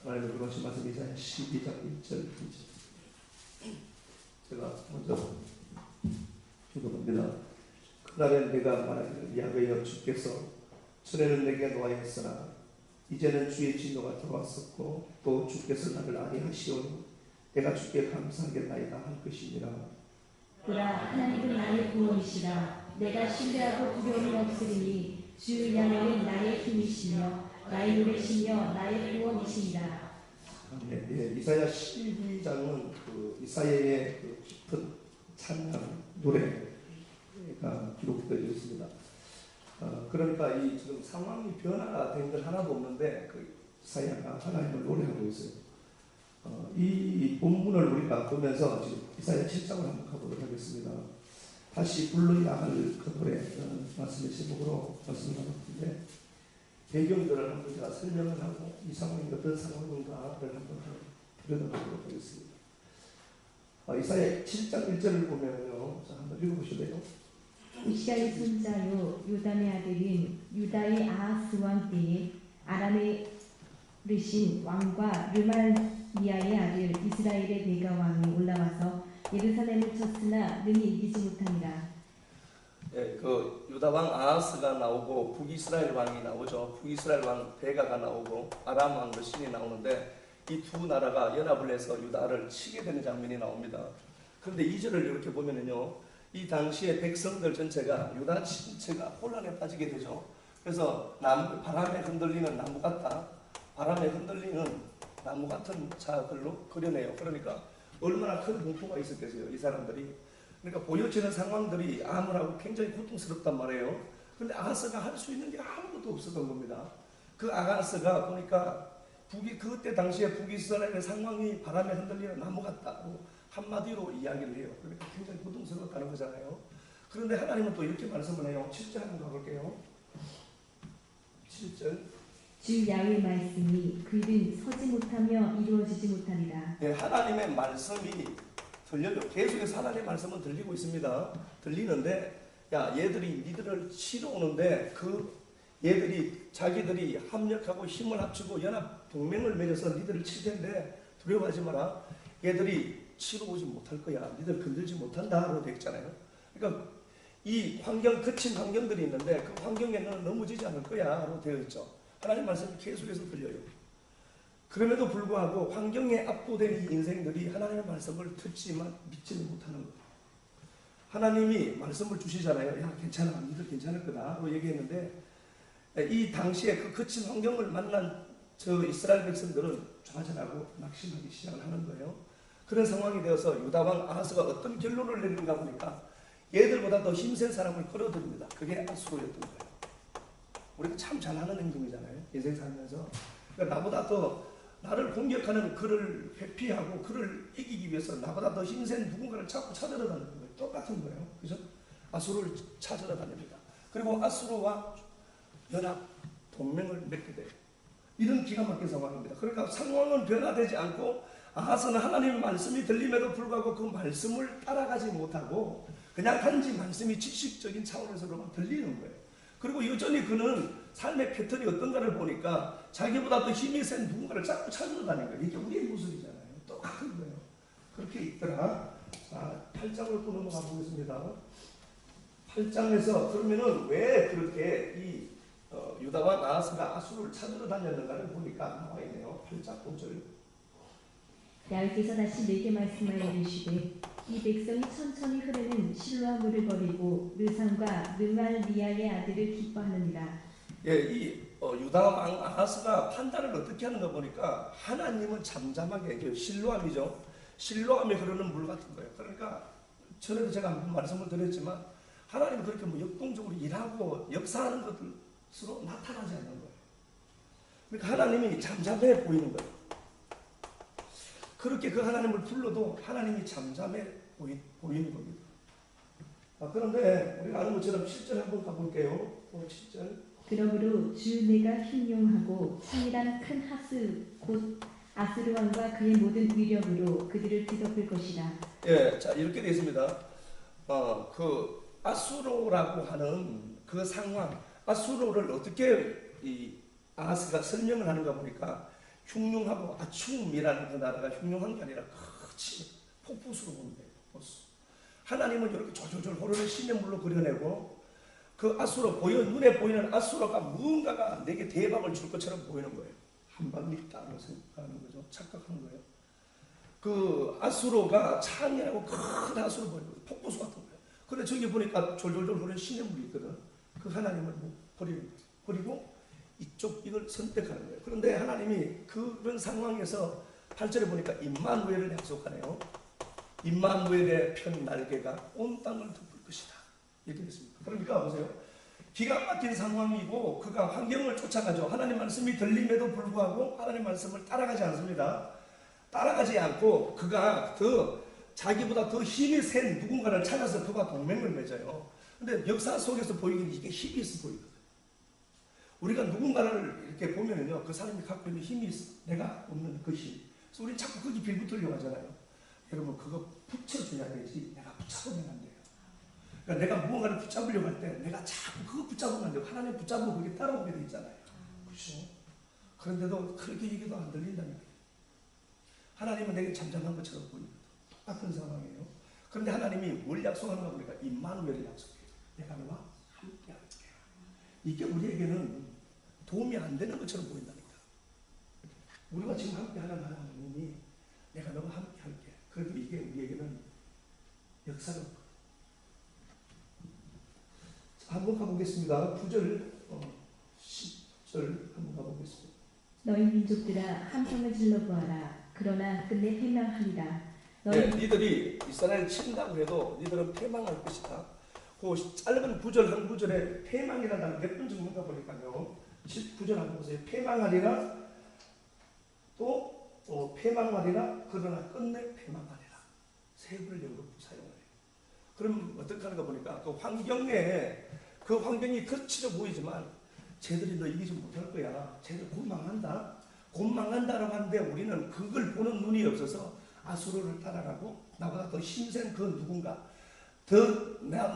하나님의 그러신 말씀 이사야 12장 1절 2절 제가 먼저 읽어봅니다. 그날엔 내가 말하기를 야훼여 주께서 전에는 내게 노하였으나 이제는 주의 진노가 들어왔었고 또 주께서 나를 아니하시오니 내가 주께 감사하겠나이다 할 것이니라. 그라 하나님은 나의 구원이시라. 내가 신뢰하고 두려움이 없으리니 주 야훼는 나의 힘이시며 나의 노래시며 나의 구원이시니라. 네, 이사야 12장은 그 이사야의 그 깊은 찬양 노래가 기록되어 있습니다. 그러니까 이 지금 상황이 변화가 된 건 하나도 없는데 그 이사야가 하나님을 노래하고 있어요. 이 본문을 우리가 보면서 지금 이사야 7장을 한번 가보도록 하겠습니다. 다시 불러야 할 그 노래 말씀의 제목으로 말씀을 나눴는데 배경들을 한번 제가 설명을 하고 이 상황이 어떤 상황인가를 한번 들여다보도록 하겠습니다. 이사야 7장 1절을 보면요, 자, 한번 읽어보실래요? 우시아의 손자요 요담의 아들인 유다의 아하스 왕 때에 아람의 르신 왕과 르말리아의 아들 이스라엘의 베가 왕이 올라와서 예루살렘을 쳤으나 능히 이기지 못하니라. 예, 그 유다 왕 아하스가 나오고 북이스라엘 왕이 나오죠. 북이스라엘 왕 베가가 나오고 아람 왕 르신이 나오는데 이 두 나라가 연합을 해서 유다를 치게 되는 장면이 나옵니다. 그런데 2절을 이렇게 보면은요, 이 당시에 백성들 전체가 유다 전체가 혼란에 빠지게 되죠. 그래서 바람에 흔들리는 나무 같다, 바람에 흔들리는 나무 같은 자들로 그려내요. 그러니까 얼마나 큰 공포가 있었겠어요, 이 사람들이. 그러니까 보여지는 상황들이 암울하고 굉장히 고통스럽단 말이에요. 그런데 아하스가 할 수 있는 게 아무것도 없었던 겁니다. 그 아하스가 보니까 그때 당시에 북이스라엘의 상황이 바람에 흔들리는 나무 같다고 한마디로 이야기를 해요. 그러니까 굉장히 고통스럽다는 거잖아요. 그런데 하나님은 또 이렇게 말씀을 해요. 7절 한번 가볼게요. 7절. 주 야훼의 말씀이 그들은 서지 못하며 이루어지지 못하리라. 네, 하나님의 말씀이 들려요. 계속해서 하나님의 말씀은 들리고 있습니다. 들리는데 얘들이 니들을 치러 오는데 얘들이 자기들이 합력하고 힘을 합치고 연합 동맹을 맺어서 니들을 칠 텐데 두려워하지 마라. 얘들이 치러 오지 못할 거야. 니들 건들지 못한다라고 되어 있잖아요. 그러니까 이 거친 환경들이 있는데 그 환경에는 넘어지지 않을 거야 라고 되어 있죠. 하나님 말씀이 계속해서 들려요. 그럼에도 불구하고 환경에 압도된 이 인생들이 하나님의 말씀을 듣지만 믿지는 못하는 거예요. 하나님이 말씀을 주시잖아요. 야, 괜찮아. 니들 괜찮을 거다 라고 얘기했는데 이 당시에 그 거친 환경을 만난 저 이스라엘 백성들은 좌절하고 낙심하기 시작을 하는 거예요. 그런 상황이 되어서 유다 왕 아하스가 어떤 결론을 내리는가 보니까 얘들보다 더 힘센 사람을 끌어들입니다. 그게 아수르였던 거예요. 우리가 참 잘하는 행동이잖아요. 인생 살면서. 그러니까 나보다 더 나를 공격하는 그를 회피하고 그를 이기기 위해서 나보다 더 힘센 누군가를 자꾸 찾으러 다니는 거예요. 똑같은 거예요. 그죠? 아수르를 찾으러 다닙니다. 그리고 아수르와 연합 동맹을 맺게 돼요. 이런 기가 막힌 상황입니다. 그러니까 상황은 변화되지 않고 아하스는 하나님의 말씀이 들림에도 불구하고 그 말씀을 따라가지 못하고 그냥 단지 말씀이 지식적인 차원에서로만 들리는 거예요. 그리고 여전히 그는 삶의 패턴이 어떤가를 보니까 자기보다 더 힘이 센 누군가를 자꾸 찾으러 다니는 거예요. 이게 우리의 모습이잖아요. 똑같은 거예요. 그렇게 있더라. 자, 8장으로 또 넘어가 보겠습니다. 8장에서 그러면은 왜 그렇게 유다 왕 아하스가 아수르를 찾으러 다녔는가를 보니까 나와 있네요. 8장 5절. 야훼께서 다시 내게 말씀하여 이르시되 이 백성이 천천히 흐르는 실로아 물을 버리고 르산과 르말리아의 아들을 기뻐하느니라. 예, 유다 왕 아하스가 판단을 어떻게 하는가 보니까 하나님은 잠잠하게 실로암이죠. 실로암에 흐르는 물 같은 거예요. 그러니까 전에도 제가 말씀을 드렸지만 하나님은 그렇게 역동적으로 일하고 역사하는 것으로 나타나지 않는 거예요. 그러니까 하나님이 잠잠해 보이는 거예요. 그렇게 그 하나님을 불러도 하나님이 잠잠해 보이는 겁니다. 그런데 우리가 아는 것처럼 7절 한번 가볼게요. 7절. 그러므로 주 내가 흉용하고 치밀한 큰 하스 곧 아스르 왕과 그의 모든 위력으로 그들을 뒤덮을 것이라. 예, 자 이렇게 되어 있습니다. 그 아수르라고 하는 그 상황, 아수르를 어떻게 이 아하스가 설명을 하는가 보니까 흉흉하고 아춤이라는 그 나라가 흉흉한 게 아니라 거친 폭포수로 보는 거예요. 폭포수. 하나님은 이렇게 졸졸졸 흐르는 시냇물로 그려내고 그 아수로 눈에 보이는 아수로가 무언가가 내게 대박을 줄 것처럼 보이는 거예요. 한 방이 있다고 생각하는 거죠. 착각하는 거예요. 그 아수로가 창이라고 큰 아수로 보이는 거예요. 폭포수 같은 거예요. 그런데 저기 보니까 졸졸졸 흐르는 시냇물이 있거든. 그 하나님을 버리는 거예요. 그리고 이걸 선택하는 거예요. 그런데 하나님이 그런 상황에서 8절에 보니까 임마누엘을 약속하네요. 임마누엘의 편 날개가 온 땅을 덮을 것이다. 이렇게 됐습니다. 그러니까 보세요. 기가 막힌 상황이고 그가 환경을 쫓아가죠. 하나님 말씀이 들림에도 불구하고 하나님 말씀을 따라가지 않습니다. 따라가지 않고 그가 자기보다 더 힘이 센 누군가를 찾아서 그와 동맹을 맺어요. 근데 역사 속에서 보이긴 이게 힘이 있어 보이거든요. 우리가 누군가를 이렇게 보면은요, 그 사람이 갖고 있는 힘이 있어. 내가 없는 그 힘. 그래서 우리 자꾸 거기 빌붙으려고 하잖아요. 여러분, 그거 붙여줘야 되지. 내가 붙잡으면 안 돼요. 그러니까 내가 무언가를 붙잡으려고 할 때, 내가 자꾸 그거 붙잡으면 안 돼요. 하나님 붙잡으면 그게 따라오게 돼 있잖아요. 그렇죠? 그런데도 그렇게 얘기도 안 들린다는 거예요. 하나님은 내게 잠잠한 것처럼 보입니다. 똑같은 상황이에요. 그런데 하나님이 뭘 약속하는가 보니까 임마누엘을 약속해요. 내가 너와 함께 할게. 이게 우리에게는 도움이 안 되는 것처럼 보인다니까. 우리가 지금 함께 하는 하나님이 내가 너와 함께 할게. 그래도 이게 우리에게는 역사가 없거든. 한번 가보겠습니다. 9절, 10절 한번 가보겠습니다. 너희 민족들아 함성을 질러보아라. 그러나 끝내 패망하리라. 네, 니들이 이스라엘 친다고 해도 니들은 패망할 것이다. 그 짧은 구절 한 구절에 패망이라는 단어 몇 번 적는가 보니까요. 19절 한번 보세요. 패망하리라, 또 패망하리라, 그러나 끝내 패망하리라. 세 번을 영어로 사용해요. 그럼 어떻게 하는가 보니까 그 환경이 거칠어 보이지만 쟤들이 너 이기지 못할 거야. 쟤들 곧 망한다. 곧 망한다라고 하는데 우리는 그걸 보는 눈이 없어서 아수르를 따라가고 나보다 더 힘센 그 누군가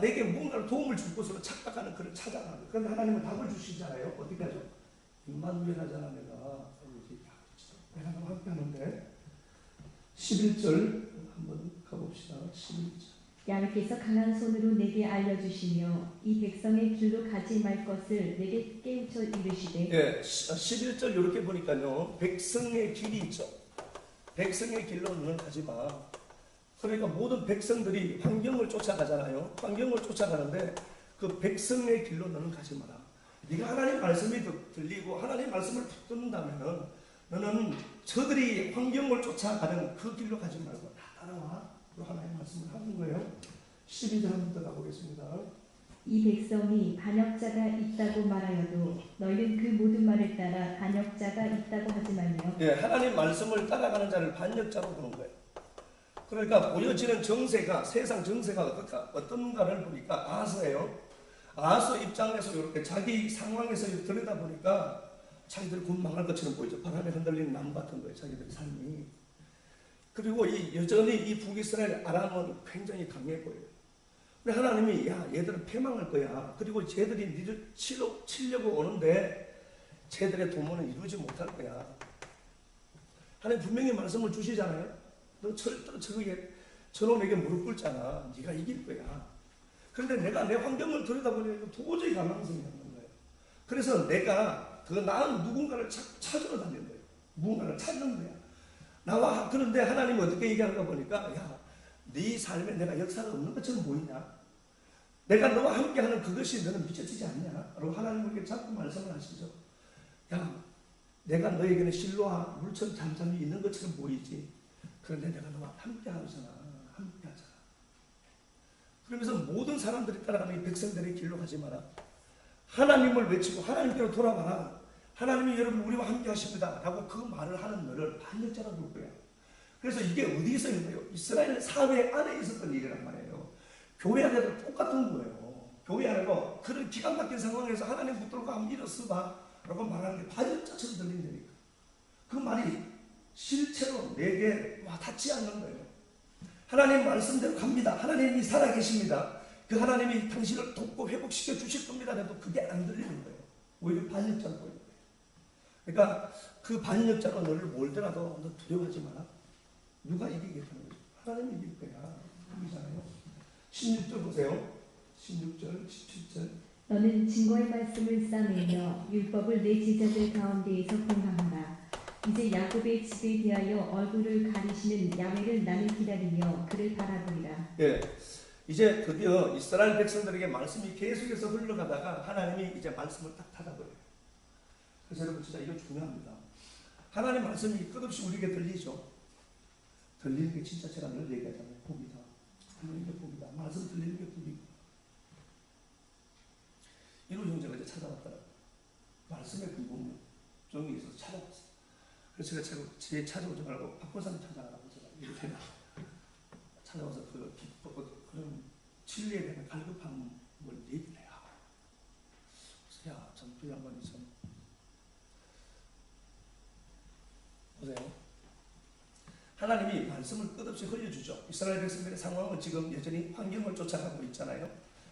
내게 뭔가를 도움을 줄 것으로 착각하는 그를 찾아가는 거예요. 그런데 하나님은 답을 주시잖아요. 어떻게 하죠? 임마누엘 하잖아. 내가 너와 함께 하는데 11절 한번 가봅시다. 11절. 야훼께서 강한 손으로 내게 알려주시며 이 백성의 길로 가지 말 것을 내게 깨우쳐 이르시되. 예, 11절 이렇게 보니까요. 백성의 길이 있죠. 백성의 길로 너는 가지 마. 그러니까 모든 백성들이 환경을 쫓아가잖아요. 환경을 쫓아가는데 그 백성의 길로 너는 가지 마라. 네가 하나님 말씀이 들리고 하나님 말씀을 듣는다면 너는 저들이 환경을 쫓아가는 그 길로 가지 말고 다 따라와. 하나님 말씀을 하는 거예요. 12절 한번 더 가보겠습니다. 이 백성이 반역자가 있다고 말하여도 너희는 그 모든 말을 따라 반역자가 있다고 하지 말며. 예, 하나님 말씀을 따라가는 자를 반역자로 보는 거예요. 그러니까 보여지는 정세가 세상 정세가 어떤가를 보니까 아하스예요. 아하스 입장에서 이렇게 자기 상황에서 들여다 보니까 자기들 곧 망할 것처럼 보이죠. 바람에 흔들리는 나무 같은 거예요. 자기들 삶이. 그리고 여전히 이 북이스라엘 아람은 굉장히 강해 보여요. 근데 하나님이 얘들은 패망할 거야. 그리고 쟤들이 니를 치려고 오는데 쟤들의 도모는 이루지 못할 거야. 하나님 분명히 말씀을 주시잖아요. 너 절대로 저놈에게 무릎 꿇잖아. 네가 이길 거야. 그런데 내가 내 환경을 들여다보니 도저히 가망성이 없는 거예요. 그래서 내가 더 나은 누군가를 찾으러 다니는 거예요. 누군가를 찾는 거야. 그런데 하나님이 어떻게 얘기하는가 보니까 네 삶에 내가 역사가 없는 것처럼 보이냐? 내가 너와 함께하는 그것이 너는 미쳐지지 않냐? 라고 하나님께 자꾸 말씀을 하시죠. 내가 너에게는 실로와 물처럼 잠잠히 있는 것처럼 보이지. 그런데 내가 너와 함께하잖아. 함께하잖아. 그러면서 모든 사람들이 따라가는 이 백성들의 길로 가지 마라. 하나님을 외치고 하나님께로 돌아가라. 하나님이 여러분 우리와 함께 하십니다. 라고 그 말을 하는 너를 반역자라고 볼 거야. 그래서 이게 어디서 있는 거예요? 이스라엘 사회 안에 있었던 일이란 말이에요. 교회 안에도 똑같은 거예요. 교회 안에도 그런 기가 막힌 상황에서 하나님 붙들고 한번 일어서봐. 라고 말하는 게 반역자처럼 들린다니까. 그 말이 실체로 내게 닿지 않는 거예요. 하나님 말씀대로 갑니다. 하나님이 살아계십니다. 그 하나님이 당신을 돕고 회복시켜 주실 겁니다. 해도 그게 안 들리는 거예요. 오히려 반역자로 보여요. 그러니까 그 반역자로 너를 몰더라도 너 두려워하지 마라. 누가 이기겠다는 거죠? 하나님이 이길 거야. 이기잖아요. 16절 보세요. 16절, 17절. 너는 증거의 말씀을 싸매며 율법을 내 제자들 가운데에서 공감하라. 이제 야곱의 집에 대하여 얼굴을 가리시는 야훼를 나는 기다리며 그를 바라보리라. 예, 이제 드디어 이스라엘 백성들에게 말씀이 계속해서 흘러가다가 하나님이 이제 말씀을 딱 닫아버려요. 그래서 여러분 진짜 이거 중요합니다. 하나님 말씀이 끝없이 우리에게 들리죠. 들리는 게 진짜 제가 늘 얘기하잖아요. 복이다. 들리는 게 복이다. 말씀 들리는 게 복이다. 이로 형제가 이제 찾아왔더라고요. 말씀의 근본 정이 있어서 찾아왔어요. 그래서 제가 제 찾아오지 말고 박보사님 찾아가라고 제가 이렇게 찾아와서 그런 진리에 대한 갈급함을 얘기를 해요. 그래서 야, 전그 양반이 참 보세요. 하나님이 말씀을 끝없이 흘려주죠. 이스라엘 백성들의 상황은 지금 여전히 환경을 쫓아가고 있잖아요.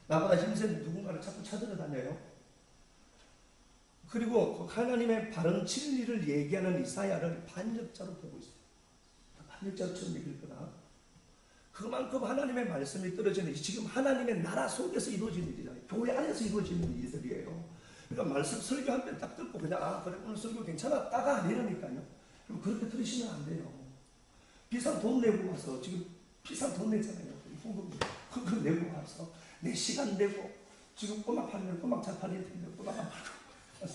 나보다 힘센 누군가를 자꾸 찾으러 다녀요. 그리고 하나님의 바른 진리를 얘기하는 이사야를 반역자로 보고 있어요. 반역자처럼 얘기할 거다. 그만큼 하나님의 말씀이 떨어지는 지금 하나님의 나라 속에서 이루어지는 일이잖아요. 교회 안에서 이루어지는 일들이에요. 그러니까 말씀 설교 한 편 딱 듣고 그냥 그래 오늘 설교 괜찮아 따가 내려니까요. 그럼 그렇게 들으시면 안 돼요. 비싼 돈 내고 와서 지금 비싼 돈 내잖아요. 그거 내고 와서 내 시간 내고 지금 꼬막 팔면 꼬막 잘 팔릴 텐데 꼬막 안 팔고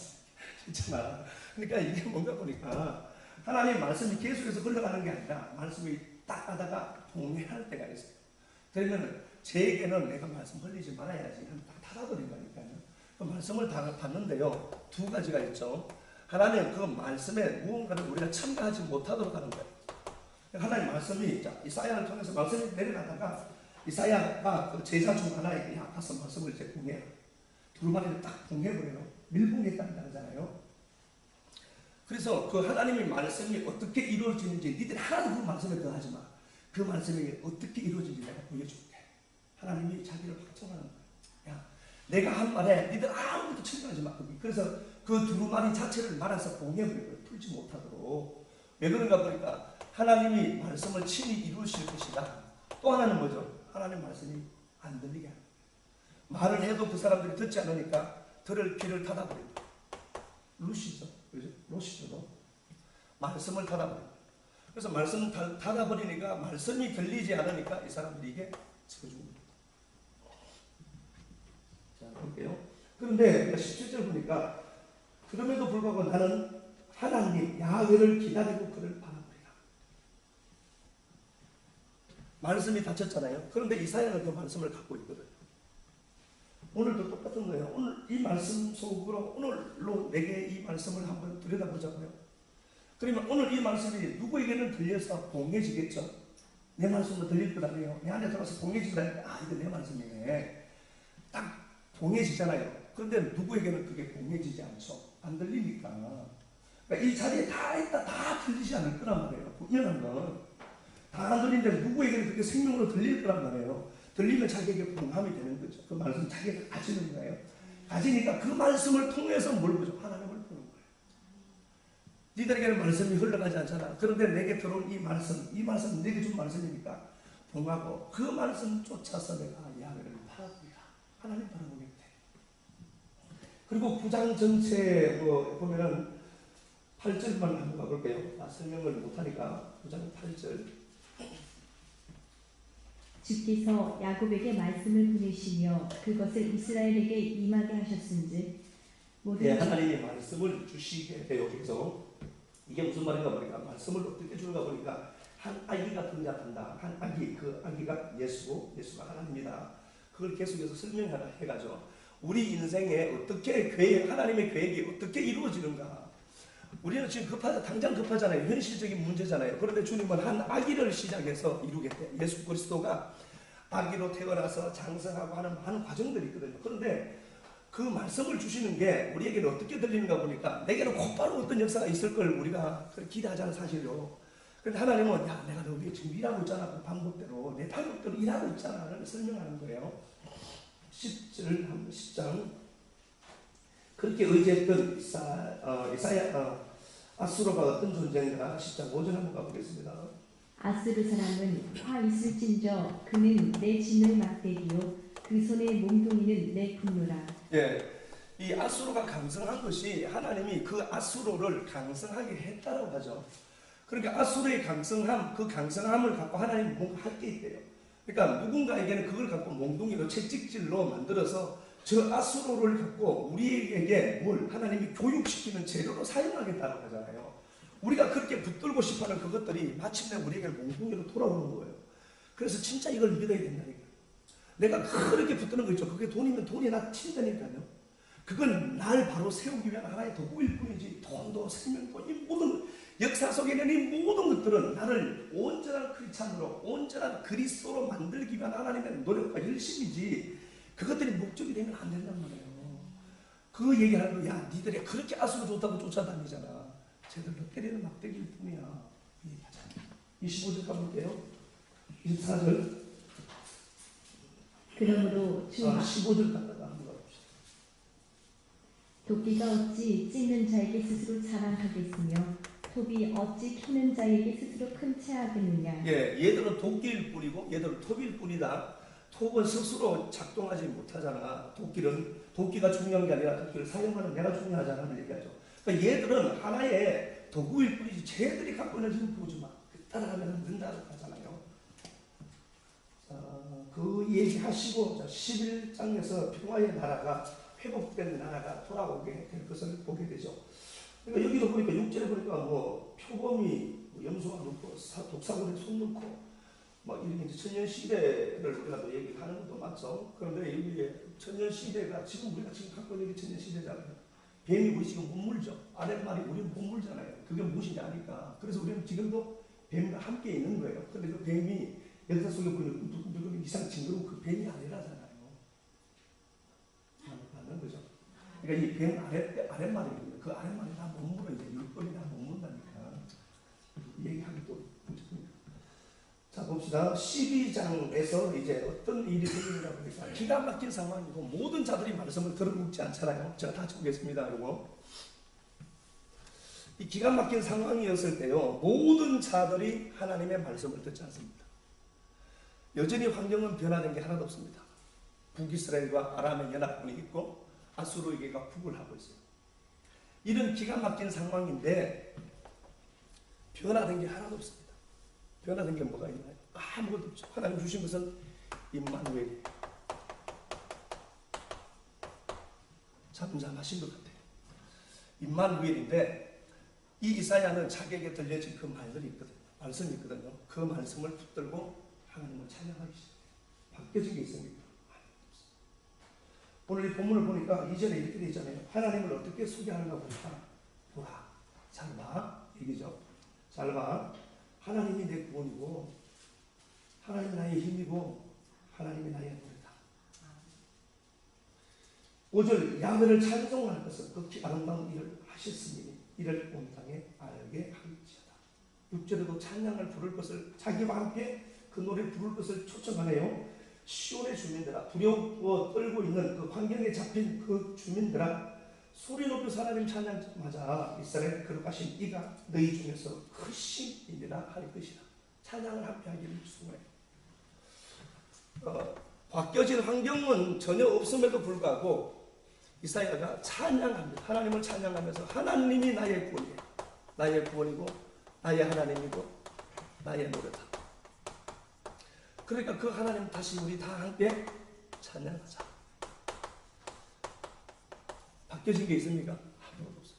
있잖아. 그러니까 이게 뭔가 보니까 하나님 말씀이 계속해서 흘러가는 게 아니라 말씀이 딱 하다가 봉해할 때가 있어요. 그러면 제에게는 내가 말씀 흘리지 말아야지 딱 닫아버린다니까요. 그 말씀을 받는데요. 두 가지가 있죠. 하나님 그 말씀에 무언가를 우리가 참가하지 못하도록 하는 거예요. 하나님 말씀이 이사야를 통해서 말씀이 내려가다가 이사야가 그 제자 중 하나에게 가서 말씀을 이제 봉해요. 두루마리를 딱 봉해버려요. 밀봉했다는 말이잖아요. 그래서 그 하나님의 말씀이 어떻게 이루어지는지 니들 하나도 그 말씀에 더하지 마. 그 말씀이 어떻게 이루어지는지 내가 보여줄게. 하나님이 자기를 확정하는 거야. 야, 내가 한 말에 니들 아무것도 참가하지 마. 그래서 그 두루마리 자체를 말아서 봉해버려요. 풀지 못하도록. 왜 그런가 보니까 하나님이 말씀을 친히 이루실 것이다. 또 하나는 뭐죠? 하나님 말씀이 안 들리게 하는 거예요. 말을 해도 그 사람들이 듣지 않으니까 들을 귀를 닫아버립니다. 루시죠. 그죠? 루시죠. 말씀을 닫아버립니다. 그래서 말씀을 닫아버리니까 말씀이 들리지 않으니까 이 사람들이 이게 지어줍니다. 자, 볼게요. 그런데 17절 보니까 그럼에도 불구하고 나는 하나님 야훼를 기다리고 그를 바라보리라. 말씀이 닫혔잖아요. 그런데 이사야는 그 말씀을 갖고 있거든요. 오늘도 똑같은 거예요. 오늘 이 말씀 속으로 오늘로 내게 이 말씀을 한번 들여다보자고요. 그러면 오늘 이 말씀이 누구에게는 들려서 봉해지겠죠. 내 말씀도 들릴 것 아니에요. 내 안에 들어서 봉해진다니까 이거 내 말씀이네. 딱 봉해지잖아요. 그런데 누구에게는 그게 봉해지지 않죠. 안 들리니까. 그러니까 이 자리에 다 있다 다 들리지 않을 거란 말이에요. 분명한 건. 다 안 들리는데 누구에게는 그게 생명으로 들릴 거란 말이에요. 들리면 자기에게 봉함이 되는 거죠. 그 말씀 자기가 가지는 거예요. 가지니까 그 말씀을 통해서 뭘 보죠? 하나님을 보는 거예요. 니들에게는 말씀이 흘러가지 않잖아. 그런데 내게 들어온 이 말씀 내게 준 말씀이니까 봉하고 그 말씀 쫓아서 내가 야훼를 바라보리라. 하나님 바라보게 돼. 그리고 9장 전체 보면은 8절만 한번 가볼게요. 설명을 못하니까 9장 8절. 주께서 야곱에게 말씀을 보내시며 그것을 이스라엘에게 임하게 하셨은즉 모든 하나님이 말씀을 주시게 돼요. 그래서 이게 무슨 말인가 보니까 말씀을 어떻게 주는가 보니까 한 아기가 등장한다. 한 아기, 그 아기가 예수고 예수가 하나님이다. 그걸 계속해서 설명해가지고 우리 인생에 어떻게 하나님의 계획이 어떻게 이루어지는가. 우리는 지금 당장 급하잖아요. 현실적인 문제잖아요. 그런데 주님은 한 아기를 시작해서 이루겠대. 예수 그리스도가 아기로 태어나서 장성하고 하는 많은 과정들이 있거든요. 그런데 그 말씀을 주시는 게 우리에게는 어떻게 들리는가 보니까 내게는 곧바로 어떤 역사가 있을 걸 우리가 기대하자는 사실이요. 그런데 하나님은 야 내가 너희 지금 일하고 있잖아. 그 방법대로 내 방법대로 일하고 있잖아. 라고 설명하는 거예요. 10장 그렇게 의지했던 이사야 아수르가 어떤 존재인가 10장 5절 한번 가보겠습니다. 아수르 사람은 화 있을진저 그는 내 진을 막대기요 그 손의 몽둥이는 내 분노라. 예, 이 아수르가 강성한 것이 하나님이 그 아수르를 강성하게 했다라고 하죠. 그러니까 아수르의 강성함, 그 강성함을 갖고 하나님이 뭔가 할 게 있대요. 그러니까 누군가에게는 그걸 갖고 몽둥이로 채찍질로 만들어서 저 아수르를 갖고 우리에게 뭘 하나님이 교육시키는 재료로 사용하겠다고 하잖아요. 우리가 그렇게 붙들고 싶어하는 그것들이 마침내 우리에게 몽둥이로 돌아오는 거예요. 그래서 진짜 이걸 믿어야 된다니까. 내가 그렇게 붙드는 거 있죠. 그게 돈이면 돈이 나 튄다니까요. 그건 날 바로 세우기 위한 하나의 도구일 뿐이지 돈도 생명도 이 모든 역사 속에 있는 이 모든 것들은 나를 온전한 크리스찬으로 온전한 그리스도로 만들기 위한 하나님의 노력과 열심이지 그것들이 목적이 되면 안 된단 말이에요. 그 얘기하는 거, 야 니들이 그렇게 아수르 좋다고 쫓아다니잖아. 쟤들도 때리는 막대기일 뿐이야. 그 얘기하잖아. 25절 가볼게요. 24절. 그러므로 주 15절 갔다가 한번 가봅시다. 도끼가 어찌 찢는 자에게 스스로 자랑하겠으며 톱이 어찌 캐는 자에게 스스로 큰 체하겠느냐. 예, 얘들은 도끼일 뿐이고 얘들은 톱일 뿐이다. 톱은 스스로 작동하지 못하잖아. 도끼가 중요한 게 아니라 도끼를 사용하는 내가 중요하잖아. 얘기하죠. 그러니까 얘들은 하나의 도구일 뿐이지 쟤들이 갖고 있는 힘 보지 마. 따라가면 는다고 하잖아요. 그 얘기하시고 11장에서 평화의 나라가 회복된 나라가 돌아오게 될 것을 보게 되죠. 그러니까 여기도 보니까 6절에 보니까 뭐 표범이 염소가 넣고 독사물에 손 넣고 막 이렇게 이제 천년 시대를 우리가 또 얘기하는 것도 맞죠. 그런데 여기에 천년 시대가 지금 우리가 지금 갖고 있는 게 천년 시대잖아요. 뱀이 우리 지금 못 물죠. 아랫말이 우리는 못 물잖아요. 그게 무엇인지 아니까. 그래서 우리는 지금도 뱀과 함께 있는 거예요. 근데 그 뱀이 역사 속에 보면 누구 이상 징그러운 그 뱀이 아니라잖아요. 맞는 거죠. 그러니까 이 뱀 아랫말입니다. 그 아랫말이 다 못 물어. 이제 율법이 다 못 문다니까. 얘기하기 또 문제입니다. 자 봅시다. 12장에서 이제 어떤 일이 생기는가 보니까 기가 막힌 상황이고 모든 자들이 말씀을 들어먹지 않잖아요. 제가 다 적겠습니다. 이거. 이 기가 막힌 상황이었을 때요. 모든 자들이 하나님의 말씀을 듣지 않습니다. 여전히 환경은 변화된 게 하나도 없습니다. 북이스라엘과 아람의 연합군이 있고 아수르에게가 북을 하고 있어요. 이런 기가 막힌 상황인데 변화된 게 하나도 없습니다. 변화된 게 뭐가 있나요? 아무것도 없죠. 하나님 주신 것은 임마누엘이에요. 잠잠하신 것 같아요. 임마누엘인데 이 이사야는 자기에게 들려진 그 말들이 있거든요. 말씀이 있거든요. 그 말씀을 붙들고 하나님을 찬양하기 시작해요. 바뀌어진 게 있습니까? 오늘 이 본문을 보니까 이전에 이렇게 되어 있잖아요. 하나님을 어떻게 소개하는가 보니까 보라, 잘 봐, 얘기죠. 잘 봐. 하나님이 내 구원이고 하나님이 나의 힘이고 하나님이 나의 노래다. 5절 야훼를 찬송할 것은 극히 아름다운 일을 하셨으니 이를 온 땅에 알게 할지어다. 6절에도 찬양을 부를 것을 자기와 함께 그 노래 부를 것을 초청하네요. 시온의 주민들아, 두려워 떨고 있는 그 환경에 잡힌 그 주민들아, 소리 높여 하나님 찬양하자. 이스라엘 거룩하신 이가 너희 중에서 크신 이니라 할 것이라. 찬양을 함께 하기를 수고해. 바뀌어진 환경은 전혀 없음에도 불구하고 이사야가 찬양합니다. 하나님을 찬양하면서 하나님이 나의 구원이에요. 나의 구원이고 나의 하나님이고 나의 노래다. 그러니까 그 하나님 다시 우리 다 함께 찬양하자. 바뀌어진 게 있습니까? 아무것도 없어요.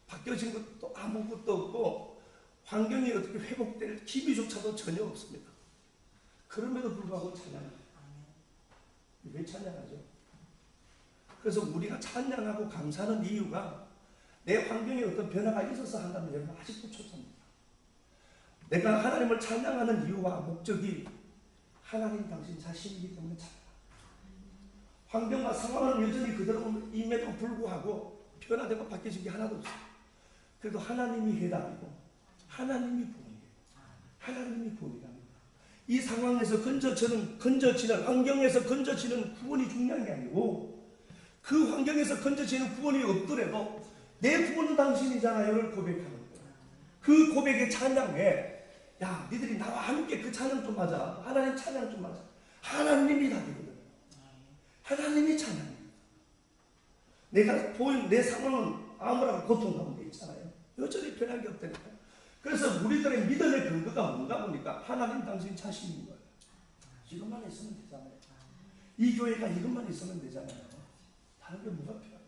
바뀌어진 것도 아무것도 없고 환경이 어떻게 회복될 기미조차도 전혀 없습니다. 그럼에도 불구하고 찬양합니다. 왜 찬양하죠? 그래서 우리가 찬양하고 감사하는 이유가 내 환경에 어떤 변화가 있어서 한다면 여러분 아직도 초짜입니다. 내가 하나님을 찬양하는 이유와 목적이 하나님 당신 자신이기 때문에 찬양합니다. 환경과 상황은 여전히 그대로임에도 불구하고 변화되고 바뀌어진 게 하나도 없어요. 그래도 하나님이 해답이고 하나님이 구원이에요. 하나님이 구원이랍니다. 이 상황에서 건져지는 환경에서 건져지는 구원이 중요한 게 아니고 그 환경에서 건져지는 구원이 없더라도 내 구원은 당신이잖아요를 고백하는 거예요. 그 고백의 찬양에 야 니들이 나와 함께 그 찬양 좀 하자. 하나님 찬양 좀 하자. 하나님이 답이거든. 하나님이 찬양이에요. 내가 보인 내 상황은 아무나 고통 가운데 있잖아요. 여전히 변한 게 없다니까. 그래서 우리들의 믿음의 근거가 뭔가 보니까 하나님 당신 자신인 거예요. 이것만 있으면 되잖아요. 이 교회가 이것만 있으면 되잖아요. 다른 게 뭐가 필요하겠어요.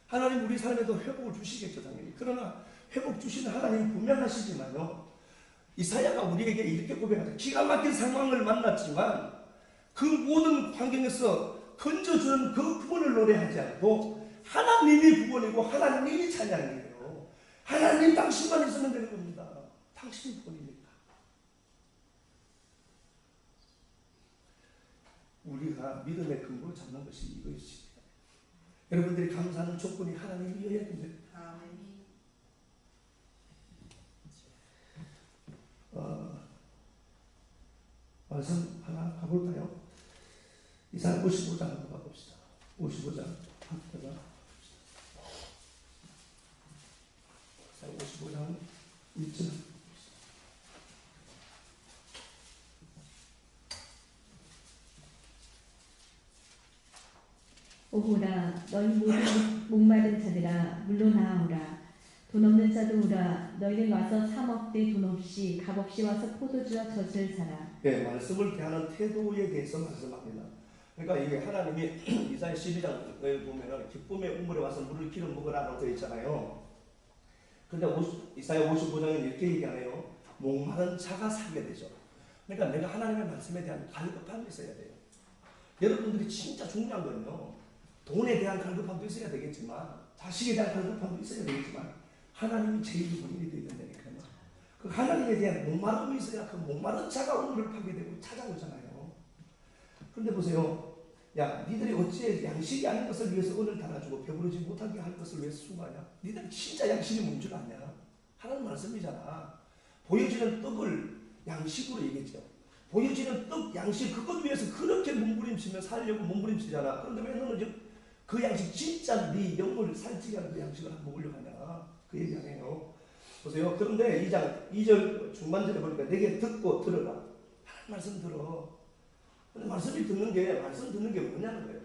하나님 우리 삶에도 회복을 주시겠죠 당연히. 그러나 회복 주시는 하나님 분명하시지만요. 이사야가 우리에게 이렇게 고백하죠. 기가 막힌 상황을 만났지만 그 모든 환경에서 건져주는 그 구원을 노래하지 않고 하나님이 구원이고 하나님이 찬양이에요. 하나님 당신만 있으면 되는 겁니다. 당신이 구원이니까. 우리가 믿음의 근거로 잡는 것이 이것입니다. 여러분들이 감사하는 조건이 하나님이어야 됩니다. 말씀 하나 가볼까요? 이사야 55장 한번 가봅시다. 55장 한번 이사야 55장 1절. 오호라 너희 모든 목마른 자들아 물러나오라. 돈 없는 자도 오라. 너희는 와서 사 먹되 돈 없이 값 없이 와서 포도주와 젖을 사라. 네, 말씀을 대하는 태도에 대해서 말씀합니다. 그러니까 이게 하나님이 이사야 12장에 보면은 기쁨의 우물에 와서 물을 기름 먹으라고 되어 있잖아요. 그런데 이사야 55장은 이렇게 얘기하네요. 목마른 자가 살게 되죠. 그러니까 내가 하나님의 말씀에 대한 갈급함이 있어야 돼요. 여러분들이 진짜 중요한 건요. 돈에 대한 갈급함도 있어야 되겠지만 자식에 대한 갈급함도 있어야 되겠지만 하나님이 제일 본인이 되어야 된다니까요. 그 하나님에 대한 목마름이 있어야 그 목마른 자가 우물을 파게 되고 찾아오잖아요. 그런데 보세요. 야 니들이 어찌 양식이 아닌 것을 위해서 은을 달아주고 배부르지 못하게 할 것을 위해서 수고하냐. 니들 진짜 양식이 뭔 줄 아냐. 하나님 말씀이잖아. 보여지는 떡을 양식으로 얘기했죠. 보여지는 떡, 양식 그것 위해서 그렇게 몸부림치며 살려고 몸부림치잖아. 그런데 왜 너는 그 양식 진짜 네 영혼을 살찌게 하는 그 양식을 먹으려고 하냐. 그 얘기 아니에요. 보세요. 그런데 2장 2절 중반절에 보니까 내게 듣고 들어라. 하나님 말씀 들어. 근데 말씀이 듣는 게 말씀 듣는 게 뭐냐는 거예요.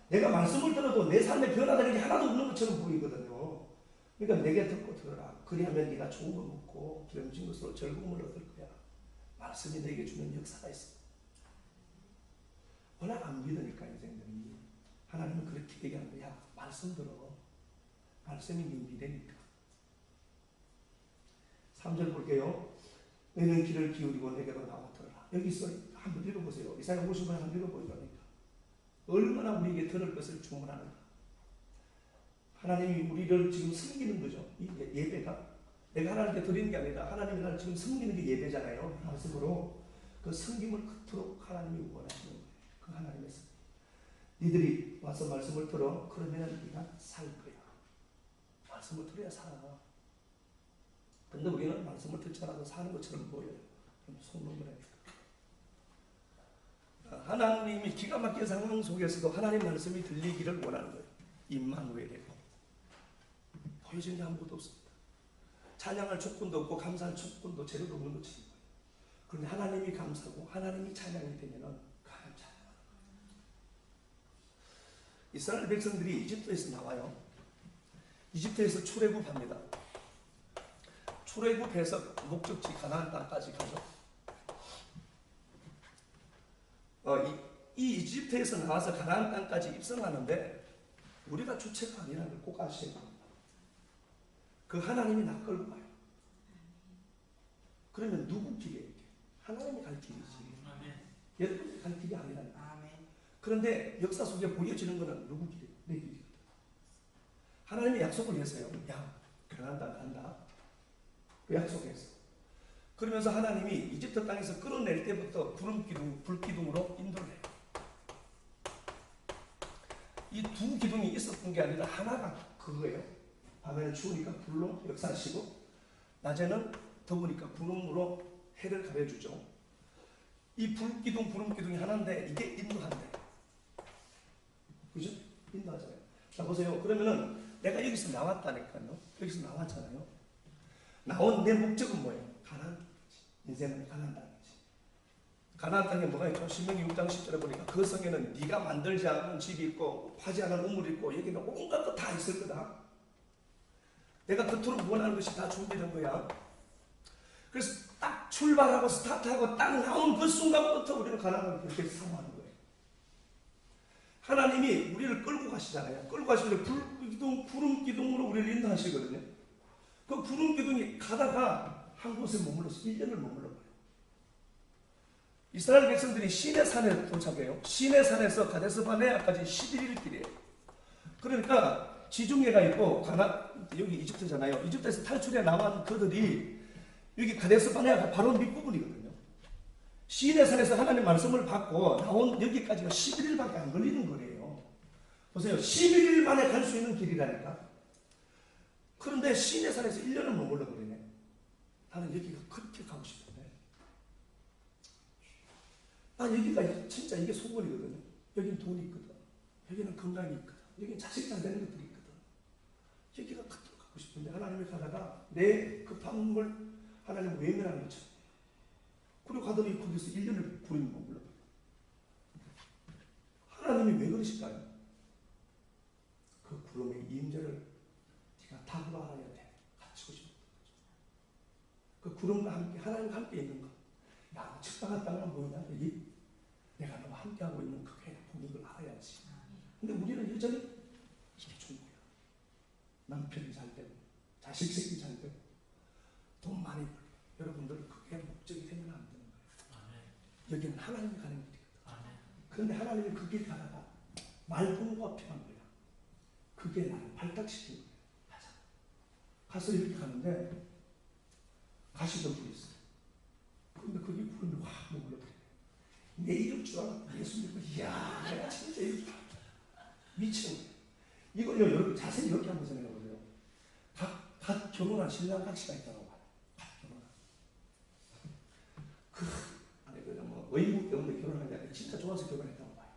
내가 말씀을 들어도 내 삶에 변화되는 게 하나도 없는 것처럼 보이거든요. 그러니까 내게 듣고 들어라. 그리하면 네가 좋은 거 먹고 기름진 것으로 즐거움을 얻을 거야. 말씀이 내게 주는 역사가 있어. 워낙 안 믿으니까 인생들이 하나님은 그렇게 얘기하는 거야. 말씀 들어. 말씀이 네 미래니까. 3절 볼게요. 너희는 귀를 기울이고 내게로 나와 들어라. 여기서 한번 읽어보세요. 이사야 50번 한번 읽어보니까 얼마나 우리에게 들을 것을 주문하는가. 하나님이 우리를 지금 섬기는 거죠. 이 예배가 내가 하나님께 드리는 게 아니라 하나님이 나를 지금 섬기는 게 예배잖아요. 말씀으로 그 섬김을 그토록 하나님이 원하시는 거예요. 그 하나님의 섬김. 니들이 와서 말씀을 들어. 그러면 네가 살 거야. 말씀을 들어야 살아. 근데 우리는 말씀을 듣지 않아도 사는 것처럼 보여요. 속는 거라니까. 하나님이 기가 막힌 상황 속에서도 하나님 말씀이 들리기를 원하는 거예요. 임마누엘이고 보여지는 게 아무것도 없습니다. 찬양할 조건도 없고 감사할 조건도 재료도 없는 것처럼 보여요. 그런데 하나님이 감사하고 하나님이 찬양이 되면은 하나님 찬양하는 거예요. 이스라엘 백성들이 이집트에서 나와요. 이집트에서 출애굽합니다. 출애굽해서 목적지 가나안 땅까지 가죠. 이 이집트에서 나와서 가나안 땅까지 입성하는데 우리가 주체가 아니라는 걸 꼭 아셔야 됩니다. 그 하나님이 나 끌고 가요. 그러면 누구 길이에요? 하나님이 갈 길이지. 여러분이 갈 길이 아니라니까. 그런데 역사 속에 보여지는 것은 누구 길이에요? 내 길이거든. 하나님이 약속을 했어요. 야, 가나안 땅 간다. 그 약속했어. 그러면서 하나님이 이집트 땅에서 끌어낼 때부터 구름기둥, 불기둥으로 인도를 해요. 이 두 기둥이 있었던 게 아니라 하나가 그거예요. 밤에는 추우니까 불로 역사하시고 낮에는 더우니까 구름으로 해를 가려주죠. 이 불기둥, 구름기둥이 하나인데 이게 인도한대. 그죠? 인도하잖아요. 자 보세요. 그러면은 내가 여기서 나왔다니까요. 여기서 나왔잖아요. 나온 내 목적은 뭐예요? 가나안 땅이지. 인생은 가나안 땅이지. 가나안 땅에 뭐가 있죠? 신명기 6장 10절에 보니까 그 성에는 네가 만들지 않은 집이 있고 파지 않은 우물이 있고 여기는 온갖 것 다 있을 거다. 내가 그토록 원하는 것이 다 준비된 거야. 그래서 딱 출발하고 스타트하고 딱 나온 그 순간부터 우리는 가나안을 그렇게 사모하는 거예요. 하나님이 우리를 끌고 가시잖아요. 끌고 가시는데 불기둥, 구름 기둥으로 우리를 인도하시거든요. 그 구름 기둥이 가다가 한 곳에 머물러서 1년을 머물러버려요. 이스라엘 백성들이 시내 산에 도착해요. 시내 산에서 가데스 바네아까지 11일 길이에요. 그러니까 지중해가 있고 여기 이집트잖아요. 이집트에서 탈출해 나온 그들이 여기 가데스 바네아가 바로 밑부분이거든요. 시내 산에서 하나님 말씀을 받고 나온 여기까지가 11일밖에 안 걸리는 거래요. 보세요. 11일 만에 갈 수 있는 길이라니까. 그런데 시내 산에서 1년을 머물러 버리네. 나는 여기가 그렇게 가고 싶은데. 난 여기가 진짜 이게 소원이거든요. 여기는 돈이 있거든. 여기는 건강이 있거든. 여기는 자식 잘 되는 것들이 있거든. 여기가 그토록 가고 싶은데 하나님이 가다가 내 급한 걸 하나님 외면하는 것처럼. 그리고 가더니 거기서 1년을 구름이 머물러. 하나님이 왜 그러실까요? 그 구름의 임재를 네가 탁으로 알아야 돼. 갖추고 싶은 거죠. 그 구름과 함께 하나님과 함께 있는 것. 야, 측당한 땅은 뭐냐? 내가 너와 함께하고 있는 그게 복인 걸 알아야지. 근데 우리는 여전히 이게 좋은 거야. 남편이 잘 되고, 자식 새끼 잘 되고, 돈 많이 벌고. 여러분들 그게 목적이 되면 안 되는 거예요. 여기는 하나님이 가는 길이거든. 그런데 하나님이 그 길 가다가 말동무가 필요한 거야. 그게 나를 발탁시킨 거야. 가자. 가서 이렇게 가는데 가시덤불이 있어요. 그런데 거기 구름이 확 머물러. 내 이럴 줄 알았다. 예수 믿고, 이야, 내가 진짜 이럴 줄 알았다. 미치는 거예요. 이걸요, 여러분 자세히 이렇게 한번 생각해 보세요. 갓 결혼한 신랑 각시가 있다고 봐요. 갓 결혼한. 의무 때문에 결혼한 게 아니라 진짜 좋아서 결혼했다고 봐요.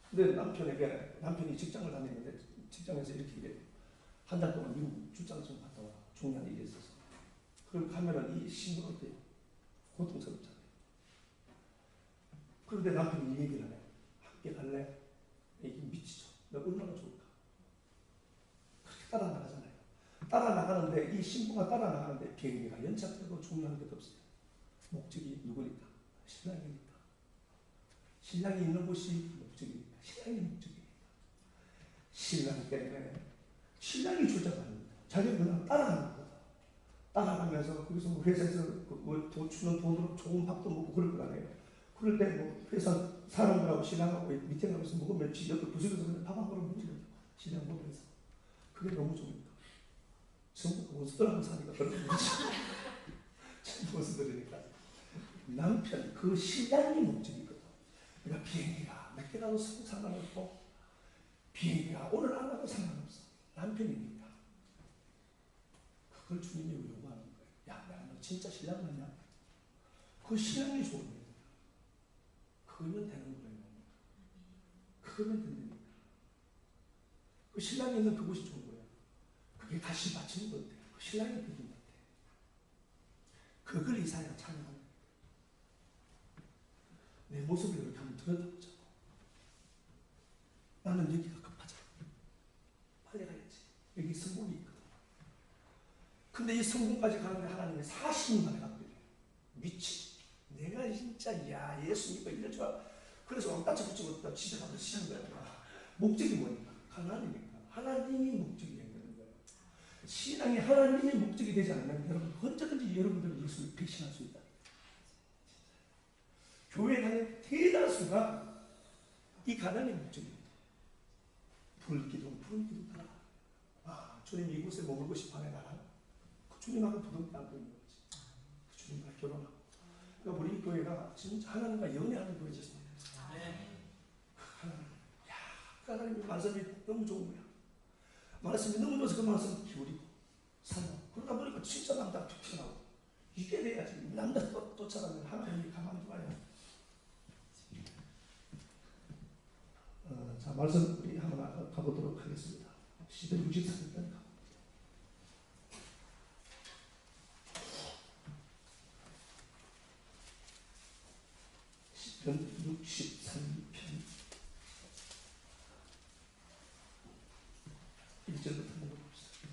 근데 남편이 직장을 다니는데 직장에서 이렇게 한 달 동안 미국 출장을 좀 갔다 와. 중요한 일이 있어서. 그럼 가면은 이 신부가 어때요? 고통스럽잖아요. 그런데 남편이 이 얘기를 하네. 함께 갈래? 이게 미치죠. 너 얼마나 좋을까? 그렇게 따라 나가잖아요. 따라 나가는데 이 신부가 따라 나가는데 비행기가 연착되고 중요한 것도 없어요. 목적이 누구니까? 신랑이니까. 신랑이 있는 곳이 목적이니까. 신랑이 목적이니까. 신랑 때문에 신랑이 출장하는 거다. 자기가 그냥 따라가는 거다. 따라가면서 거기서 뭐 회사에서 돈 주는 돈으로 좋은 밥도 먹고 그럴 거 아니에요. 그럴 때 뭐 회사 사람들하고 신랑하고 미팅 하면서 먹으면 옆에 부식에서 그냥 밥 한 그릇 먹으려고 신랑 먹으면서. 그게 너무 좋으니까. 전부 원수들하고 사니까 그런 거지. 전부 원수들이니까. 남편, 그 신랑이 목적이거든. 그러니까 비행기가 몇 개 가도 상관없고 비행기가 오늘 안 가도 상관없어. 남편이니까. 그걸 주님이 요구하는 거예요. 야, 너 진짜 신랑 맞냐? 그 신랑이 좋은 거예요. 그거면 되는 거예요. 그거면 된다니까. 그 신랑이 있는 그곳이 좋은 거예요. 그게 다시 바치는 것 같아요. 그 신랑이 그긴 것 같아요. 그걸 이사야가 찬양하는 거예요. 내 모습을 이렇게 한번 들여다보자고. 나는 여기가 급하잖아. 빨리 가야지. 여기 성공이 있거든. 근데 이 성공까지 가는데 하나님이 40년 만에 갔거든요. 미치. 내가 진짜 야 예수 믿고 이럴 줄 알아. 그래서 왕따차 붙이고 진짜 가서 시작한 거야. 목적이 뭐니까? 하나님이니까. 하나님이 목적이 되는 거예요. 신앙이 하나님의 목적이 되지 않으면 여러분 언제든지 여러분들은 예수를 배신할 수 있다. 교회 다니는 대다수가 이 가난의 목적입니다. 불기둥 따라. 아, 주님 이곳에 머물고 싶어하네 나라. 그 주님하고 부둥켜 안고 있는 거지. 그 주님과 결혼하고. 그러니까 우리 교회가 진짜 하나님과 연애하는 교회였습니다. 하나님, 야, 하나님의 말씀이 너무 좋은 거야. 말씀이 너무 좋아서 그 말씀 기울이고 살고. 그러다 보니까 진짜 남자 툭튀어나오고. 이게 돼야지. 남자 쫓아가면 하나님이 가만히 둬야. 자, 말씀 우리 한번 가보도록 하겠습니다. 시편 63편. 시편 63편 1절부터 읽어봅시다.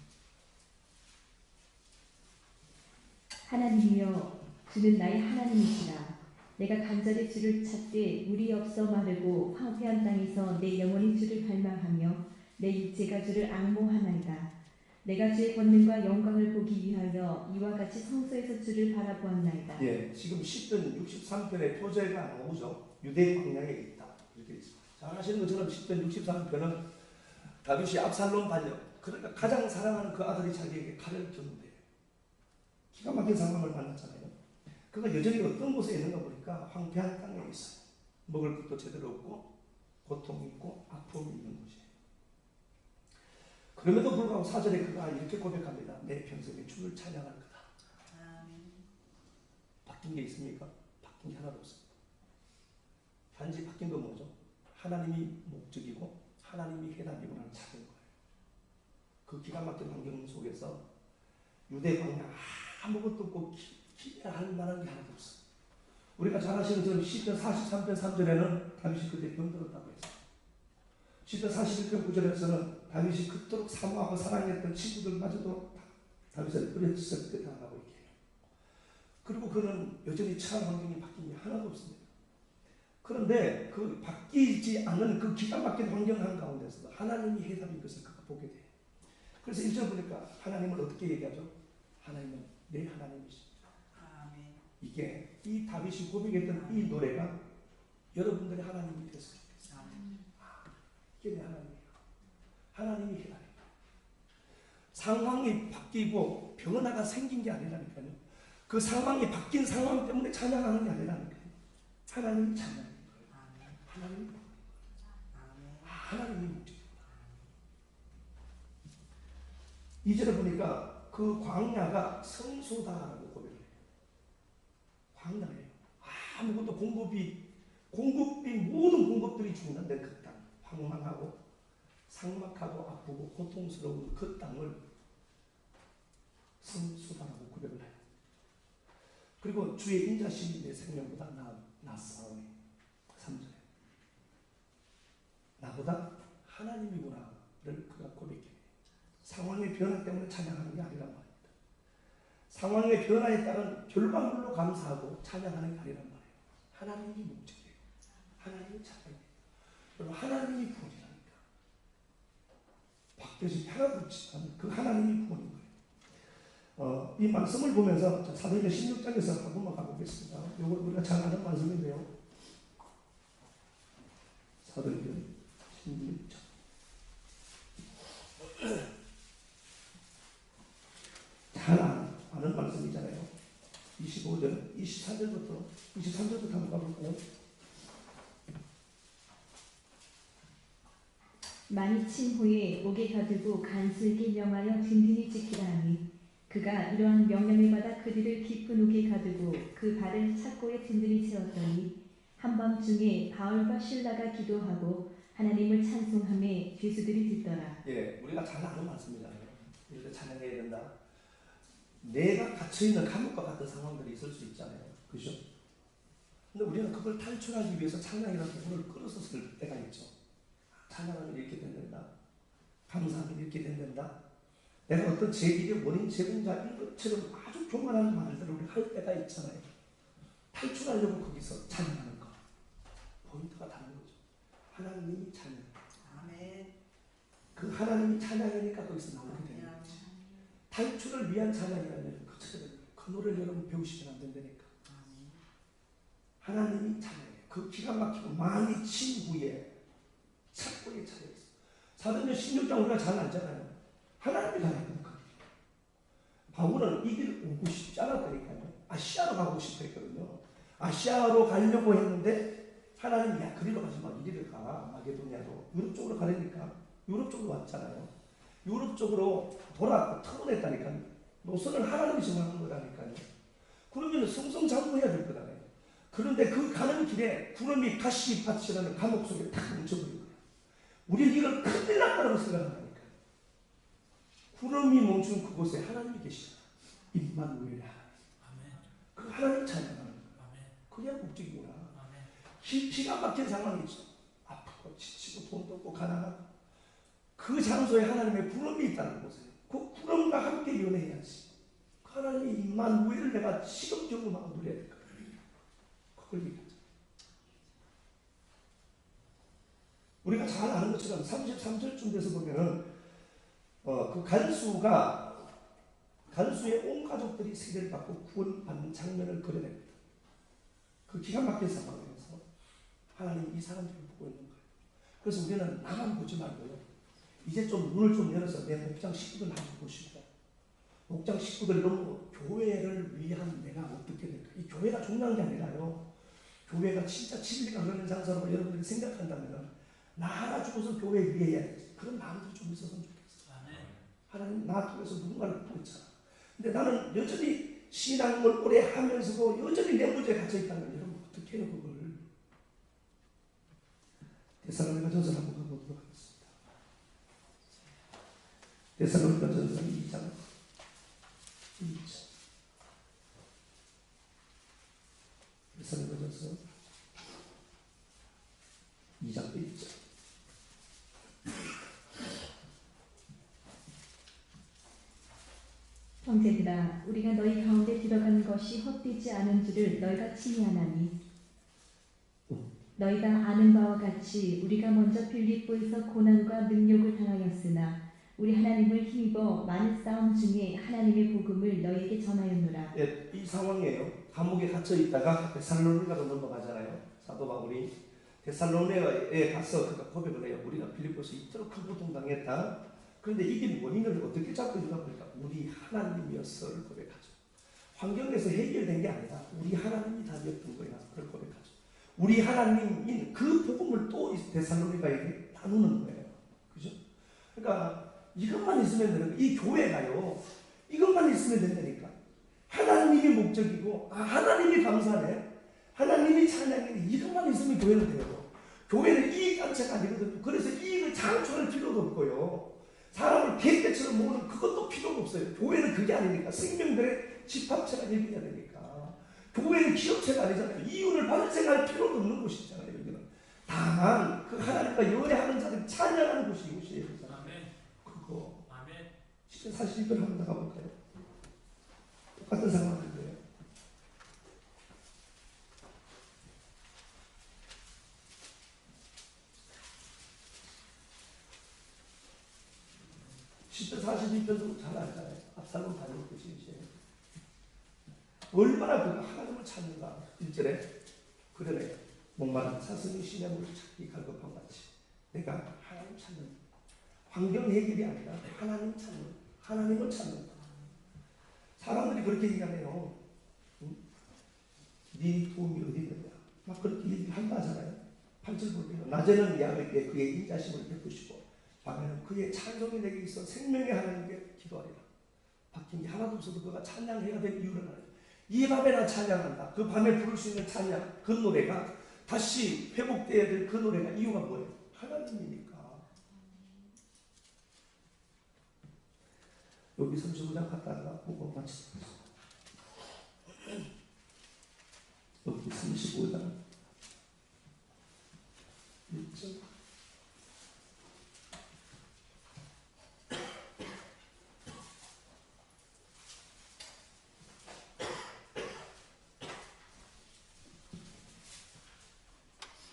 하나님이여 주는 나의 하나님이시라. 내가 간절히 주를 찾되 물이 없어 마르고 황폐한 땅에서 내 영혼이 주를 갈망하며 내 육체가 주를 앙모하나이다. 내가 주의 권능과 영광을 보기 위하여 이와 같이 성소에서 주를 바라보았나이다. 예, 지금 시편 63편의 표제가 나오죠. 유대 광야에 있다. 이렇게 있습니다. 잘 아시는 것처럼 시편 63편은 다윗이 압살롬 반역, 그러니까 가장 사랑하는 그 아들이 자기에게 칼을 줬는데 기가 막힌 상황을 만났잖아요. 그가 여전히 어떤 곳에 있는가 보니까 황폐한 땅에 있어요. 먹을 것도 제대로 없고 고통이 있고 아픔이 있는 곳이에요. 그럼에도 불구하고 4절에 그가 이렇게 고백합니다. 내 평생에 주를 찬양할 거다. 바뀐 게 있습니까? 바뀐 게 하나도 없습니다. 단지 바뀐 건 뭐죠? 하나님이 목적이고 하나님이 해답이구나를 찾은 거예요. 그 기가 막힌 환경 속에서 유대 광야 아무것도 없고 기대할 만한 게 하나도 없어요. 우리가 잘 아시는 것처럼 시편 43편 3절에는 다윗이 그때 병들었다고 했어요. 시편 41편 9절에서는 다윗이 그토록 사모하고 사랑했던 친구들마저도 다윗을 뿌려쳤을 때 당하고 있게 해요. 그리고 그는 여전히 처한 환경이 바뀐 게 하나도 없습니다. 그런데 그 바뀌지 않는 그 기가 막힌 환경 한가운데서도 하나님이 해답인 것을 그가 보게 돼요. 그래서 1절 보니까 하나님은 어떻게 얘기하죠? 하나님은 내 하나님이십니다. 이게 이 다윗이 고백했던 이 노래가 여러분들의 하나님이 됐으면 좋겠어요. 이게 내 하나님이에요. 하나님이 해답이에요. 상황이 바뀌고 변화가 생긴 게 아니라니까요. 그 상황이 바뀐 상황 때문에 찬양하는 게 아니라니까요. 하나님이 찬양하는 거예요. 하나님이 목적이구나. 2절에 보니까 그 광야가 성소다라고 고백을 해요. 광야예요. 아무것도 공급이 모든 공급들이 죽는데 그 땅, 황망하고 삭막하고 아프고 고통스러운 그 땅을 성소다라고 고백을 해요. 그리고 주의 인자심이 내 생명보다 낫사오니 3절에 나보다 하나님이구나를 그가 고백해요. 상황의 변화 때문에 찬양하는 게 아니란 말입니다. 상황의 변화에 따른 결과물로 감사하고 찬양하는 게 아니란 말이에요. 하나님이 목적이에요. 하나님이 찬양이에요. 여러분 하나님이 구원이라니까. 바뀌어진 하나도 없지 않은 그 하나님이 구원인 거예요. 이 말씀을 보면서 사도행전 16장에서 한 번만 가보겠습니다. 이거 우리가 잘 아는 말씀인데요. 사도행전 16장. 잘 아는 말씀이잖아요. 25절, 23절부터 한번 가볼까요? 많이 친 후에 옥에 가두고 간슬기 명하여 든든히 지키라 하니 그가 이러한 명령을 받아 그들을 깊은 옥에 가두고 그 발을 착고에 든든히 세웠더니 한밤중에 바울과 실라가 기도하고 하나님을 찬송하며 죄수들이 듣더라. 예, 우리가 잘 아는 말씀이잖아요. 이렇게 찬양해야 된다. 내가 갇혀있는 감옥과 같은 상황들이 있을 수 있잖아요. 그죠? 근데 우리는 그걸 탈출하기 위해서 찬양이라는 부분을 끌어서 쓸 때가 있죠. 찬양하면 이렇게 된다. 감사하면 이렇게 된다. 내가 어떤 제기의 원인 제공자인 것처럼 아주 교만한 말들을 우리 할 때가 있잖아요. 탈출하려고 거기서 찬양하는 거. 포인트가 다른 거죠. 하나님이 찬양. 아멘. 그 하나님이 찬양이니까 거기서 나오게 되는 거지. 탈출을 위한 찬양이라면 그 노래를 여러분 배우시면 안 된다니까. 하나님이 찬양해요. 그 기가 막히고 많이 친 후에 착고에 차려있어. 사도행전 16장 우리가 잘 알잖아요. 하나님이 가는 거예요. 바울은 이 길 오고 싶지 않았다니까요. 아시아로 가고 싶어 했거든요. 아시아로 가려고 했는데 하나님이 야 그리로 가지 마. 이리로 가. 마게도니아로. 유럽 쪽으로 가려니까 유럽 쪽으로 왔잖아요. 유럽 쪽으로 터널했다니까요. 노선을 하나님이 정하는 거라니까요. 그러면 승승장구해야 될 거잖아요. 그런데 그 가는 길에 구름이 가시밭이라는 감옥 속에 탁 뭉쳐버린 거예요. 우리는 이걸 큰일 났다고 생각한다니까요. 구름이 멈춘 그곳에 하나님이 계시잖아. 임마누엘의 하나님. 아멘. 그 하나님 찬양하는 거야. 아멘. 그게 목적이구나. 아멘. 기가 막힌 상황이죠. 아프고 지치고 돈도 없고 가난하고 그 장소에 하나님의 구름이 있다는 곳에 그 구름과 함께 연애해야지. 그 하나님의 임마누엘을 내가 시금적으로 누려야 될 거야. 그걸 얘기하죠. 우리가 잘 아는 것처럼 33절쯤 돼서 보면은 그 간수의 온 가족들이 세례를 받고 구원받는 장면을 그려냅니다. 그 기가 막힌 상황에서 하나님 이 사람들을 보고 있는 거예요. 그래서 우리는 나만 보지 말고요. 이제 좀 눈을 좀 열어서 내 목장 식구들 한번 보시고 목장 식구들 너무 교회를 위한 내가 어떻게 될까? 이 교회가 중요한 게 아니라요. 교회가 진짜 진리가 흐르는 장소라고 여러분들이 생각한다면 나 하나 죽어서 교회 위에 해야 돼. 그런 마음도 좀 있었으면 좋겠어. 하나님 나 통해서 누군가를 보고 있잖아. 근데 나는 여전히 신앙을 오래 하면서도 여전히 내 문제에 갇혀있다면 여러분 어떻게 해요 그걸. 데살로니가 전서 한번 가보도록 하겠습니다. 데살로니가 전서 2장 1절. 데살로니가 전서 2장 1절. 형제들아 우리가 너희 가운데 들어간 것이 헛되지 않은 줄을 너희가 친히하나니 너희가 아는 바와 같이 우리가 먼저 빌립보에서 고난과 능욕을 당하였으나 우리 하나님을 힘입어 많은 싸움 중에 하나님의 복음을 너희에게 전하였노라. 예, 이 상황이에요. 감옥에 갇혀 있다가 데살로니가로 넘어가잖아요. 사도 바울이 데살로니가에 가서 그가 고백을 해요. 우리가 빌립보에서 이토록 큰 고통당했다. 그런데 이긴 원인을 어떻게 잡고 있나 보니까 우리 하나님이었어를 고백하죠. 환경에서 해결된 게 아니라 우리 하나님이 답이었던 거야. 그걸 고백하죠. 우리 하나님인 그 복음을 또 데살로니가에게 나누는 거예요. 그죠? 그러니까 이것만 있으면 되는 거예요. 이 교회가요. 이것만 있으면 된다니까. 하나님이 목적이고 하나님이 감사하네. 하나님이 찬양이네. 이것만 있으면 교회는 돼요. 교회는 이익단체가 아니거든요. 그래서 이익을 창출할 필요도 없고요. 사람을 개떼처럼 모으는 그것도 필요가 없어요. 교회는 그게 아니니까. 생명들의 집합체가 일어나야 되니까. 교회는 기업체가 아니잖아요. 이윤을 발생할 필요도 없는 곳이잖아요. 여기는. 다만 그 하나님과 연애하는 자들이 찬양하는 곳이 이곳이에요. 그거. 진짜 사실 이걸 한번 나가볼까요? 똑같은 상황인데요. 진짜 42편도 잘 알잖아요. 압살롬 다니는 것이 이제 얼마나 그가 하나님을 찾는가. 1절에 그러네. 목마른 사슴이 시냇물을 찾기 갈급한 같이 내가 하나님 찾는 환경 해결이 아니라 하나님 찾는 하나님을 찾는 사람들이 그렇게 얘기하네요. 네 도움이 어디 있느냐 막 그렇게 얘기한다 하잖아요. 8절 보면 낮에는 야훼께 그의 인자심을 베푸시고 밤에는 그의 찬송이 내게 있어 생명의 하나님께 기도하리라. 바뀐 게 하나도 없어도 그가 찬양해야 될 이유를 알아요. 이 밤에 나 찬양한다. 그 밤에 부를 수 있는 찬양 그 노래가 다시 회복되어야 될 그 노래가 이유가 뭐예요? 하나님이니까. 여기 35장 갔다가 보고 마치도록 하겠습니다. 여기 35장 1절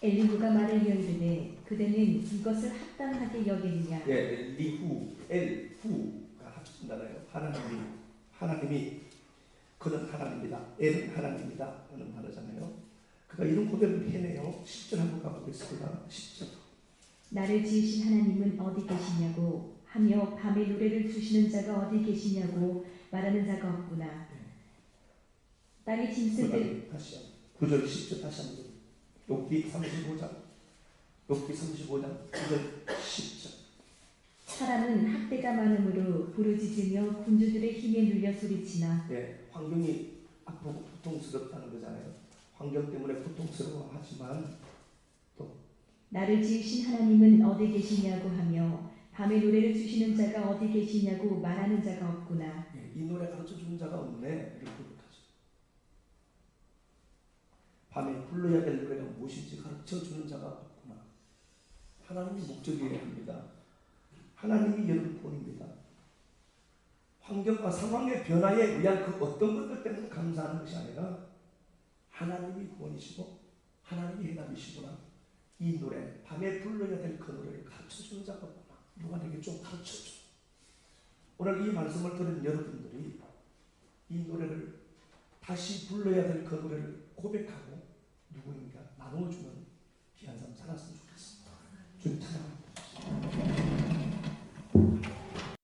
엘리후가 말을 이르되 그대는 이것을 합당하게 여기느냐. 예, 엘후가 합친다나요. 하나님이 그는 하나님이다. 엘은 하나님이다. 하는 단어잖아요. 그가 이런 고백을 해내요. 10절 한번 가보겠습니다. 10절. 나를 지으신 하나님은 어디 계시냐고 하며 밤에 노래를 주시는 자가 어디 계시냐고 말하는 자가 없구나. 땅이 짐승들 다시 9절 10절 다시 한번. 욥기 35장 9절 10절. 사람은 학대가 많으므로 부르짖으며 군주들의 힘에 눌려 소리치나. 예, 환경이 아프고 고통스럽다는 거잖아요. 환경 때문에 고통스러워하지만 또 나를 지으신 하나님은 어디 계시냐고 하며 밤에 노래를 주시는 자가 어디 계시냐고 말하는 자가 없구나. 예, 이 노래 가르쳐 주는 자가 없네. 이렇게 고백하죠. 밤에 불러야 될 노래가 무엇인지 가르쳐 주는 자가 없구나. 하나님이 목적이어야 합니다. 하나님이 여러분 본입니다. 환경과 상황의 변화에 의한 그 어떤 것들 때문에 감사하는 것이 아니라 하나님이 구원이시고 하나님이 해답이시구나. 이 노래, 밤에 불러야 될 그 노래를 가르쳐주는 자가 없구나. 누가 내게 좀 가르쳐줘. 오늘 이 말씀을 들은 여러분들이 이 노래를 다시 불러야 될 그 노래를 고백하고 누구인가 나누어주는 귀한 삶 살았으면 좋겠습니다. 주님 찬양합니다.